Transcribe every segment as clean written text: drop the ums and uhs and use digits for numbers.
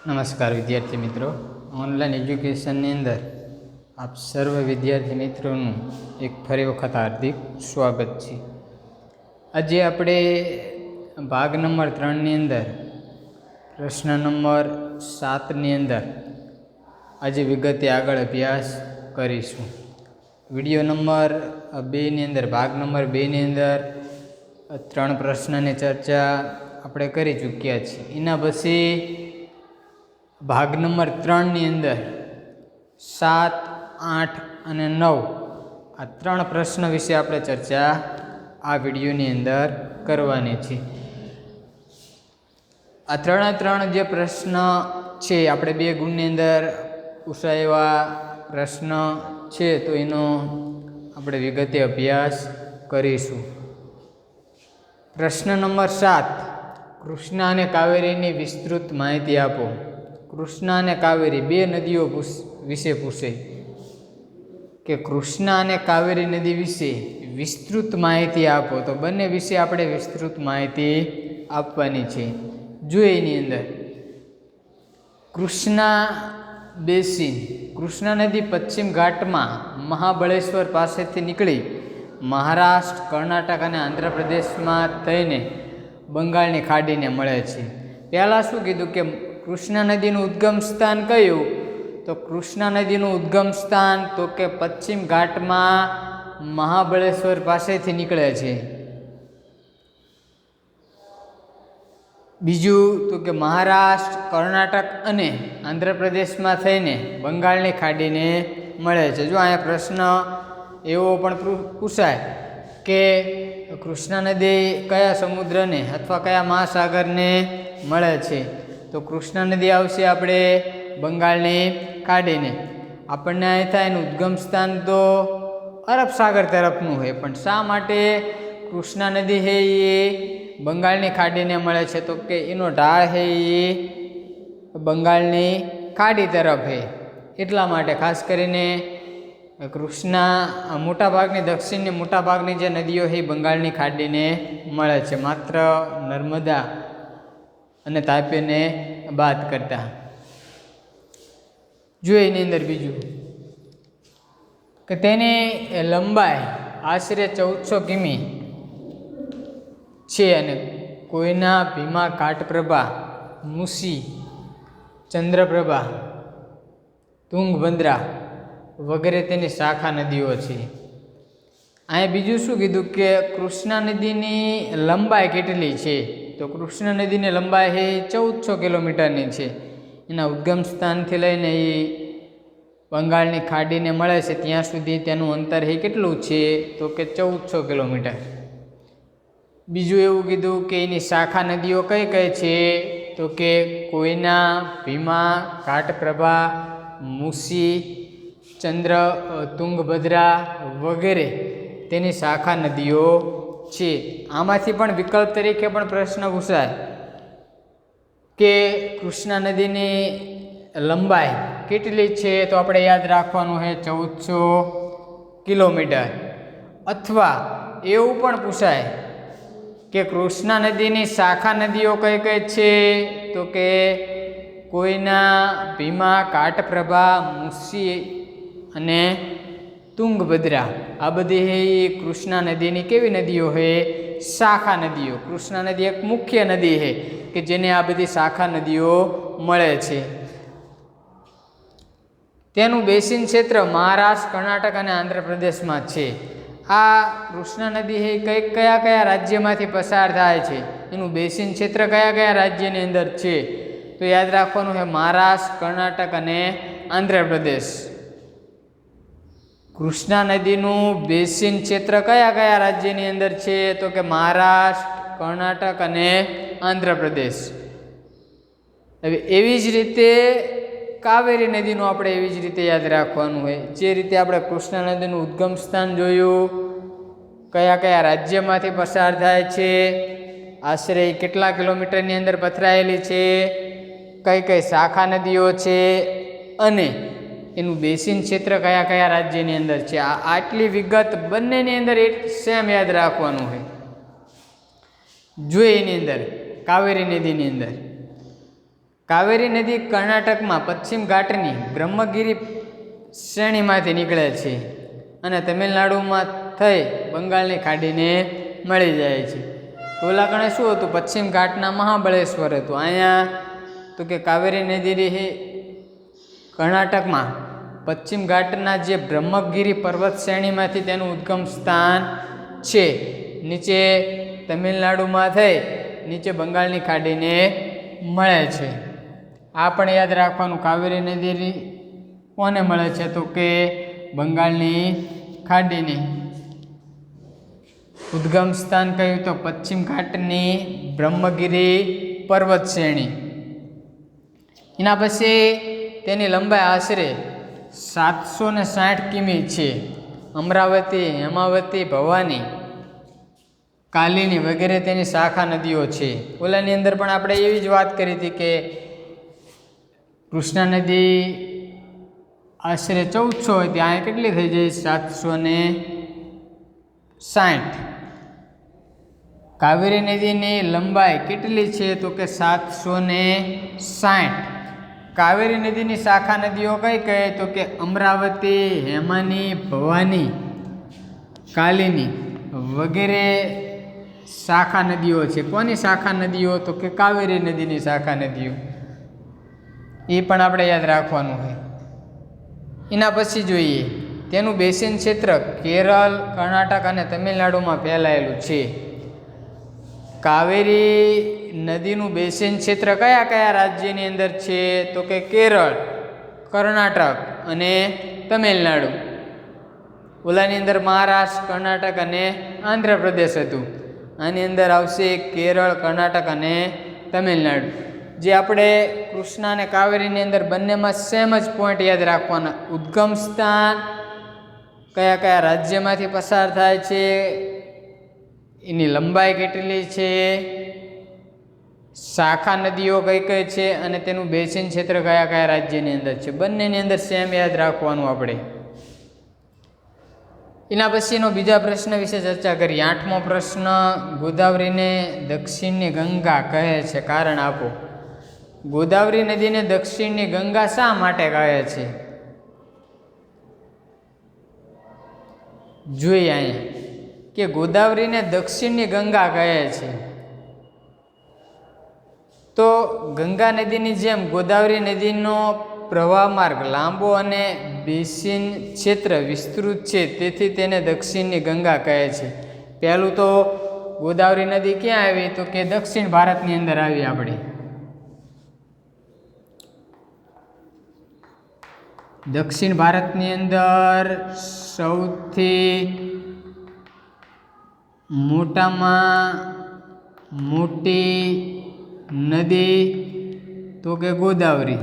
નમસ્કાર વિદ્યાર્થી મિત્રો, ઓનલાઈન એજ્યુકેશનની અંદર આપ સર્વ વિદ્યાર્થી મિત્રોનું એક ફરી વખત હાર્દિક સ્વાગત છે. આજે આપણે ભાગ નંબર 3ની અંદર પ્રશ્ન નંબર 7ની અંદર આજે વિગતે આગળ અભ્યાસ કરીશું. વિડીયો નંબર 2ની અંદર ભાગ નંબર 2ની અંદર 3 પ્રશ્નની ચર્ચા આપણે કરી ચૂક્યા છીએ. એના પછી ભાગ નંબર 3ની અંદર 7, 8 અને 9 આ 3 પ્રશ્ન વિશે આપણે ચર્ચા આ વિડીયોની અંદર કરવાની છે. આ 3 જે પ્રશ્ન છે આપણે 2 ગુણની અંદર પૂછાયેલા પ્રશ્ન છે, તો એનો આપણે વિગતે અભ્યાસ કરીશું. પ્રશ્ન નંબર 7, કૃષ્ણા અને કાવેરીની વિસ્તૃત માહિતી આપો. કૃષ્ણા અને કાવેરી 2 નદીઓ વિશે પૂછે કે કૃષ્ણા અને કાવેરી નદી વિશે વિસ્તૃત માહિતી આપો, તો બંને વિશે આપણે વિસ્તૃત માહિતી આપવાની છે. જોઈએ એની અંદર કૃષ્ણા બેસિન. કૃષ્ણા નદી પશ્ચિમ ઘાટમાં મહાબળેશ્વર પાસેથી નીકળી મહારાષ્ટ્ર, કર્ણાટક અને આંધ્રપ્રદેશમાં થઈને બંગાળની ખાડીને મળે છે. પહેલાં શું કીધું કે કૃષ્ણા નદીનું ઉદ્ગમ સ્થાન કયું? તો કૃષ્ણા નદીનું ઉદ્ગમ સ્થાન તો કે પશ્ચિમ ઘાટમાં મહાબળેશ્વર પાસેથી નીકળે છે. બીજું તો કે મહારાષ્ટ્ર, કર્ણાટક અને આંધ્રપ્રદેશમાં થઈને બંગાળની ખાડીને મળે છે. જો અહીંયા પ્રશ્ન એવો પણ પૂછાય કે કૃષ્ણા નદી કયા સમુદ્રને અથવા કયા મહાસાગરને મળે છે, તો કૃષ્ણા નદી આવશે આપણે બંગાળની ખાડીને. આપણને અહીં થાય એનું ઉદ્ગમ સ્થાન તો અરબ સાગર તરફનું હોય, પણ શા માટે કૃષ્ણા નદી છે એ બંગાળની ખાડીને મળે છે? તો કે એનો ઢાળ છે એ બંગાળની ખાડી તરફ છે. એટલા માટે ખાસ કરીને કૃષ્ણા મોટાભાગની દક્ષિણની મોટાભાગની જે નદીઓ છે એ બંગાળની ખાડીને મળે છે, માત્ર નર્મદા અને તાપીને બાદ કરતા. જોઈએ એની અંદર બીજું કે તેની લંબાઈ આશરે 1400 કિમી છે અને કોયના, ભીમા, ઘાટપ્રભા, મુસી, ચંદ્રપ્રભા, તુંગભદ્રા વગેરે તેની શાખા નદીઓ છે. અહીંયા બીજું શું કીધું કે કૃષ્ણા નદીની લંબાઈ કેટલી છે? તો કૃષ્ણા નદીની લંબાઈ છે 1400 કિલોમીટરની છે. એના ઉદ્ગમ સ્થાનથી લઈને એ બંગાળની ખાડીને મળે છે ત્યાં સુધી તેનું અંતર એ કેટલું છે? તો કે 1400 કિલોમીટર. બીજું એવું કીધું કે એની શાખા નદીઓ કઈ કઈ છે? તો કે કોયના, ભીમા, ઘાટપ્રભા, મુસી, તુંગભદ્રા વગેરે તેની શાખા નદીઓ છે. આમાંથી પણ વિકલ્પ તરીકે પણ પ્રશ્ન પૂછાય કે કૃષ્ણા નદીની લંબાઈ કેટલી છે? તો આપણે યાદ રાખવાનું છે 1400 કિલોમીટર. અથવા એવું પણ પૂછાય કે કૃષ્ણા નદીની શાખા નદીઓ કઈ કઈ છે? તો કે કોયના, ભીમા, ઘાટપ્રભા, મુસી અને તુંગભદ્રા. આ બધી એ કૃષ્ણા નદીની કેવી નદીઓ છે? શાખા નદીઓ. કૃષ્ણા નદી એક મુખ્ય નદી છે કે જેને આ બધી શાખા નદીઓ મળે છે. તેનું બેસિન ક્ષેત્ર મહારાષ્ટ્ર, કર્ણાટક અને આંધ્રપ્રદેશમાં છે. આ કૃષ્ણા નદી છે કયા કયા રાજ્યમાંથી પસાર થાય છે? એનું બેસિન ક્ષેત્ર કયા કયા રાજ્યની અંદર છે? તો યાદ રાખવાનું છે મહારાષ્ટ્ર, કર્ણાટક અને આંધ્રપ્રદેશ. કૃષ્ણા નદીનું બેસિન ક્ષેત્ર કયા કયા રાજ્યની અંદર છે? તો કે મહારાષ્ટ્ર, કર્ણાટક અને આંધ્રપ્રદેશ. હવે એવી જ રીતે કાવેરી નદીનું આપણે એવી જ રીતે યાદ રાખવાનું હોય. જે રીતે આપણે કૃષ્ણા નદીનું ઉદ્ગમ સ્થાન જોયું, કયા કયા રાજ્યમાંથી પસાર થાય છે, આશરે કેટલા કિલોમીટરની અંદર પથરાયેલી છે, કઈ કઈ શાખા નદીઓ છે અને એનું બેસિન ક્ષેત્ર કયા કયા રાજ્યની અંદર છે, આટલી વિગત બંનેની અંદર એક સેમ યાદ રાખવાનું હોય. જોઈએ એની અંદર કાવેરી નદીની અંદર કાવેરી નદી કર્ણાટકમાં પશ્ચિમ ઘાટની બ્રહ્મગીરી શ્રેણીમાંથી નીકળે છે અને તમિલનાડુમાં થઈ બંગાળની ખાડીને મળી જાય છે. ઓલા કણે શું હતું? પશ્ચિમ ઘાટના મહાબળેશ્વર હતું. અહીંયા તો કે કાવેરી નદી કર્ણાટકમાં પશ્ચિમ ઘાટના જે બ્રહ્મગીરી પર્વત શ્રેણીમાંથી તેનું ઉદ્ગમ સ્થાન છે. નીચે તમિલનાડુમાં થઈ નીચે બંગાળની ખાડીને મળે છે. આ પણ યાદ રાખવાનું. કાવેરી નદી કોને મળે છે? તો કે બંગાળની ખાડીને. ઉદ્ગમ સ્થાન કયું? તો પશ્ચિમ ઘાટની બ્રહ્મગીરી પર્વત શ્રેણી. એના પછી તેની લંબાઈ આશરે 760 કિમી છે. અમરાવતી, હેમાવતી, ભવાની, કાલિની વગેરે તેની શાખા નદીઓ છે. ઓલાની અંદર પણ આપણે એવી જ વાત કરી હતી કે કૃષ્ણા નદી આશરે 1400 હોય, ત્યાં કેટલી થઈ જાય? 760. કાવેરી નદીની લંબાઈ કેટલી છે? તો કે 760. કાવેરી નદીની શાખા નદીઓ કઈ કઈ? તો કે અમરાવતી, હેમાની, ભવાની, કાલિની વગેરે શાખા નદીઓ છે. કોની શાખા નદીઓ? તો કે કાવેરી નદીની શાખા નદીઓ. એ પણ આપણે યાદ રાખવાનું છે. એના પછી જોઈએ તેનું બેસિન ક્ષેત્ર કેરળ, કર્ણાટક અને તમિલનાડુમાં ફેલાયેલું છે. કાવેરી નદીનું બેસિન ક્ષેત્ર કયા કયા રાજ્યની અંદર છે? તો કે કેરળ, કર્ણાટક અને તમિલનાડુ. ઓલાની અંદર મહારાષ્ટ્ર, કર્ણાટક અને આંધ્રપ્રદેશ હતું. આની અંદર આવશે કેરળ, કર્ણાટક અને તમિલનાડુ. જે આપણે કૃષ્ણા અને કાવેરીની અંદર બંનેમાં સેમ જ પોઈન્ટ યાદ રાખવાના. ઉદ્ગમ સ્થાન કયા કયા રાજ્યમાંથી પસાર થાય છે, એની લંબાઈ કેટલી છે, શાખા નદીઓ કઈ કઈ છે અને તેનું બેસિન ક્ષેત્ર કયા કયા રાજ્યની અંદર છે. બંનેની અંદર સેમ યાદ રાખવાનું આપણે. એના પછીનો બીજા પ્રશ્ન વિશે ચર્ચા કરીએ. 8મો પ્રશ્ન, ગોદાવરીને દક્ષિણની ગંગા કહે છે, કારણ આપો. ગોદાવરી નદીને દક્ષિણની ગંગા શા માટે કહે છે? જોઈએ અહીંયા કે ગોદાવરીને દક્ષિણની ગંગા કહે છે. તો ગંગા નદીની જેમ ગોદાવરી નદીનો પ્રવાહ માર્ગ લાંબો અને બેસિન ક્ષેત્ર વિસ્તૃત છે, તેથી તેને દક્ષિણની ગંગા કહે છે. પહેલું તો ગોદાવરી નદી ક્યાં આવી? તો કે દક્ષિણ ભારતની અંદર આવી. આપણે દક્ષિણ ભારતની અંદર સૌથી મોટામાં મોટી નદી તો કે ગોદાવરી.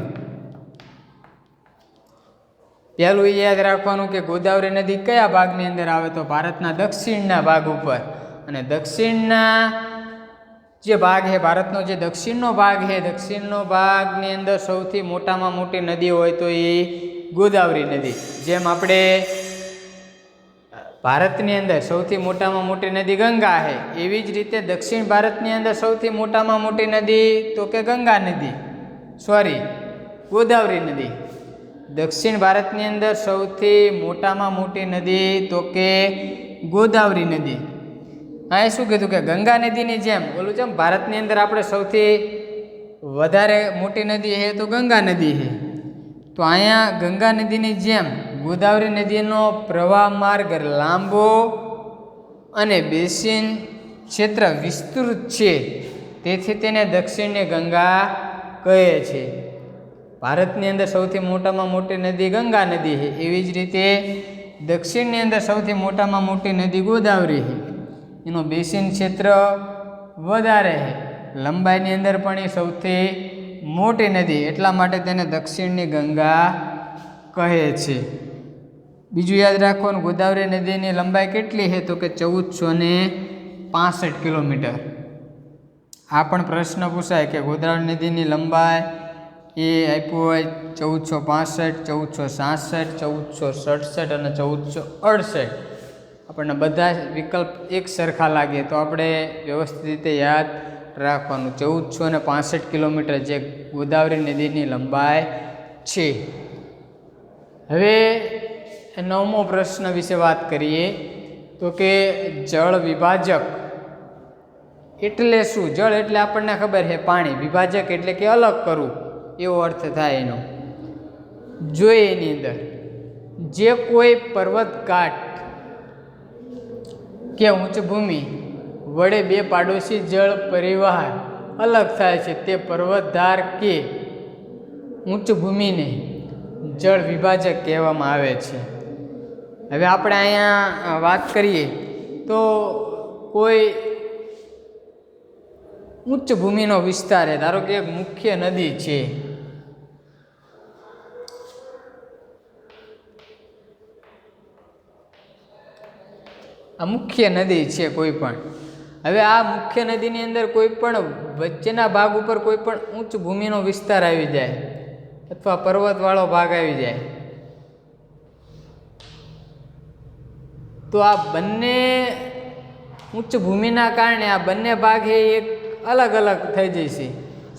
પહેલું એ યાદ રાખવાનું કે ગોદાવરી નદી કયા ભાગની અંદર આવે? તો ભારતના દક્ષિણના ભાગ ઉપર. અને દક્ષિણના જે ભાગ છે, ભારતનો જે દક્ષિણનો ભાગ છે, દક્ષિણનો ભાગની અંદર સૌથી મોટામાં મોટી નદી હોય તો એ ગોદાવરી નદી. જેમ આપણે ભારતની અંદર સૌથી મોટામાં મોટી નદી ગંગા છે, એવી જ રીતે દક્ષિણ ભારતની અંદર સૌથી મોટામાં મોટી નદી તો કે ગંગા નદી, ગોદાવરી નદી. દક્ષિણ ભારતની અંદર સૌથી મોટામાં મોટી નદી તો કે ગોદાવરી નદી. અહીં શું કીધું કે ગંગા નદીની જેમ બોલું છે, ભારતની અંદર આપણે સૌથી વધારે મોટી નદી છે તો ગંગા નદી છે. તો અહીંયા ગંગા નદીની જેમ ગોદાવરી નદીનો પ્રવાહ માર્ગ લાંબો અને બેસિન ક્ષેત્ર વિસ્તૃત છે, તેથી તેને દક્ષિણની ગંગા કહે છે. ભારતની અંદર સૌથી મોટામાં મોટી નદી ગંગા નદી છે, એવી જ રીતે દક્ષિણની અંદર સૌથી મોટામાં મોટી નદી ગોદાવરી છે. એનો બેસિન ક્ષેત્ર વધારે છે, લંબાઈની અંદર પણ એ સૌથી મોટી નદી, એટલા માટે તેને દક્ષિણની ગંગા કહે છે. બીજું યાદ રાખવાનું, ગોદાવરી નદીની લંબાઈ કેટલી છે? તો કે 1465 કિલોમીટર. આ પણ પ્રશ્ન પૂછાય કે ગોદાવરી નદીની લંબાઈ એ આપ્યું હોય 1465, 1466, 1467 અને 1468. આપણને બધા વિકલ્પ એક સરખા લાગે તો આપણે વ્યવસ્થિત રીતે યાદ રાખવાનું. 1465 કિલોમીટર જે ગોદાવરી નદીની લંબાઈ છે. હવે 9મો પ્રશ્ન વિશે વાત કરીએ તો કે જળ વિભાજક એટલે શું? જળ એટલે આપણને ખબર છે પાણી, વિભાજક એટલે કે અલગ કરવું એવો અર્થ થાય એનો. જોઈએ એની અંદર જે કોઈ પર્વતઘાટ કે ઉચ્ચભૂમિ વડે બે પાડોશી જળ પરિવહન અલગ થાય છે તે પર્વતધાર કે ઉચ્ચભૂમિને જળ વિભાજક કહેવામાં આવે છે. હવે આપણે અહીંયા વાત કરીએ તો કોઈ ઉચ્ચભૂમિનો વિસ્તાર છે, ધારો કે એક મુખ્ય નદી છે, આ મુખ્ય નદી છે કોઈ પણ. હવે આ મુખ્ય નદીની અંદર કોઈ પણ વચ્ચેના ભાગ ઉપર કોઈ પણ ઉચ્ચ ભૂમિનો વિસ્તાર આવી જાય અથવા પર્વતવાળો ભાગ આવી જાય તો આ બંને ઉચ્ચ ભૂમિના કારણે આ બંને ભાગ એ એક અલગ અલગ થઈ જશે.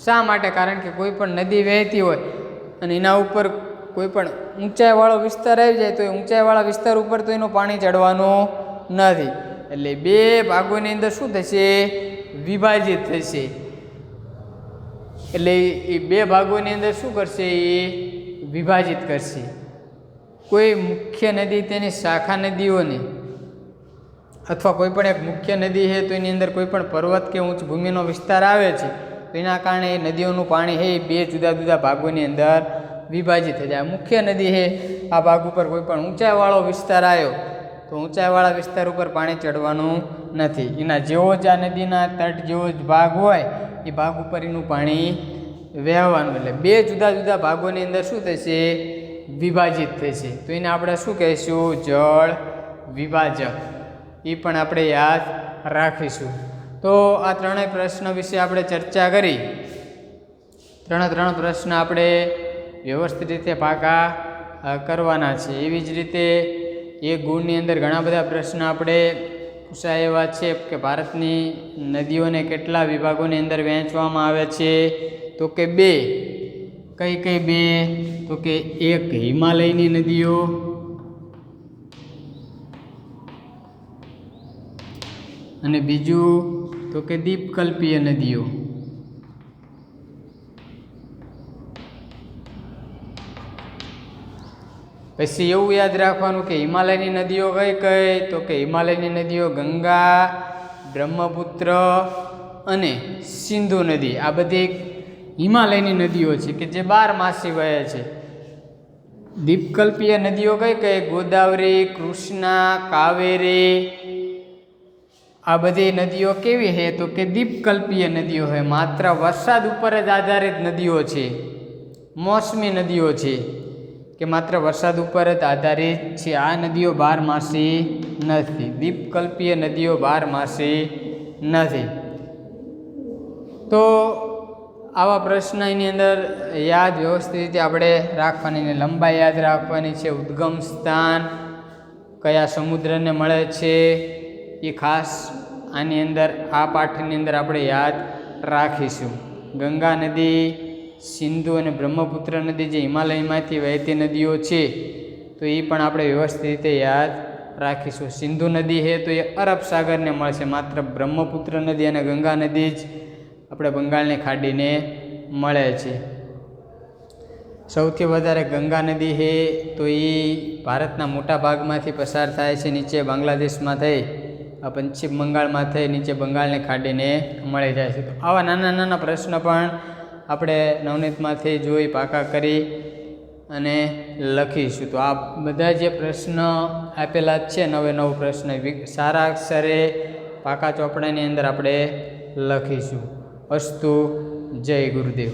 શા માટે? કારણ કે કોઈ પણ નદી વહેતી હોય અને એના ઉપર કોઈ પણ ઊંચાઈવાળો વિસ્તાર આવી જાય તો એ ઊંચાઈવાળા વિસ્તાર ઉપર તો એનું પાણી ચડવાનું નથી. એટલે બે ભાગોની અંદર શું થશે? વિભાજિત થશે. એટલે એ બે ભાગોની અંદર શું કરશે? એ વિભાજિત કરશે. કોઈ મુખ્ય નદી તેની શાખા નદીઓને અથવા કોઈ પણ એક મુખ્ય નદી છે તો એની અંદર કોઈ પણ પર્વત કે ઉચ્ચ ભૂમિનો વિસ્તાર આવે છે તો એના કારણે એ નદીઓનું પાણી છે એ બે જુદા જુદા ભાગોની અંદર વિભાજિત થઈ જાય. મુખ્ય નદી છે આ ભાગ ઉપર કોઈ પણ ઊંચાઈવાળો વિસ્તાર આવ્યો તો ઊંચાઈવાળા વિસ્તાર ઉપર પાણી ચડવાનું નથી. એના જેવો જ આ નદીના તટ જેવો જ ભાગ હોય એ ભાગ ઉપર એનું પાણી વહેવાનું. એટલે બે જુદા જુદા ભાગોની અંદર શું થશે? વિભાજિત થશે. તો એને આપણે શું કહીશું? જળ વિભાજક. એ પણ આપણે યાદ રાખીશું. તો આ ત્રણેય પ્રશ્ન વિશે આપણે ચર્ચા કરી. ત્રણ પ્રશ્ન આપણે વ્યવસ્થિત રીતે પાકા કરવાના છે. એવી જ રીતે એક ગુણની અંદર ઘણા બધા પ્રશ્ન આપણે પૂછાય એવા છે કે ભારતની નદીઓને કેટલા વિભાગોની અંદર વહેંચવામાં આવે છે? તો કે બે. કઈ કઈ બે? તો કે એક હિમાલયની નદીઓ અને બીજું તો કે દ્વીપકલ્પીય નદીઓ. પછી એવું યાદ રાખવાનું કે હિમાલયની નદીઓ કઈ કઈ? તો કે હિમાલયની નદીઓ ગંગા, બ્રહ્મપુત્ર અને સિંધુ નદી. આ બધી હિમાલયની નદીઓ છે કે જે 12 માસી વહે છે. દ્વીપકલ્પીય નદીઓ કઈ કઈ? ગોદાવરી, કૃષ્ણા, કાવેરી. આ બધી નદીઓ કેવી છે? તો કે દ્વીપકલ્પીય નદીઓ છે. માત્ર વરસાદ ઉપર જ આધારિત નદીઓ છે. મોસમી નદીઓ છે કે માત્ર વરસાદ ઉપર જ આધારિત છે. આ નદીઓ 12 માસી નથી. દ્વીપકલ્પીય નદીઓ 12 માસી નથી. તો આવા પ્રશ્ન એની અંદર યાદ વ્યવસ્થિત રીતે આપણે રાખવાની. લંબાઈ યાદ રાખવાની છે. ઉદ્ગમ સ્થાન કયા સમુદ્રને મળે છે એ ખાસ આની અંદર આ પાઠની અંદર આપણે યાદ રાખીશું. ગંગા નદી, સિંધુ અને બ્રહ્મપુત્ર નદી જે હિમાલયમાંથી વહેતી નદીઓ છે તો એ પણ આપણે વ્યવસ્થિત રીતે યાદ રાખીશું. સિંધુ નદી છે તો એ અરબ સાગરને મળશે. માત્ર બ્રહ્મપુત્ર નદી અને ગંગા નદી જ આપણે બંગાળની ખાડીને મળે છે. સૌથી વધારે ગંગા નદી છે તો એ ભારતના મોટા ભાગમાંથી પસાર થાય છે. નીચે બાંગ્લાદેશમાં થઈ પશ્ચિમ બંગાળમાં થઈ નીચે બંગાળની ખાડીને મળી જાય છે. તો આવા નાના નાના પ્રશ્ન પણ આપણે નવનીતમાંથી જોઈ પાકા કરી અને લખીશું. તો આ બધા જે પ્રશ્ન આપેલા જ છે 9 પ્રશ્ન સારા અક્ષરે પાકા ચોપડાની અંદર આપણે લખીશું. અસ્તુ. જય ગુરુદેવ.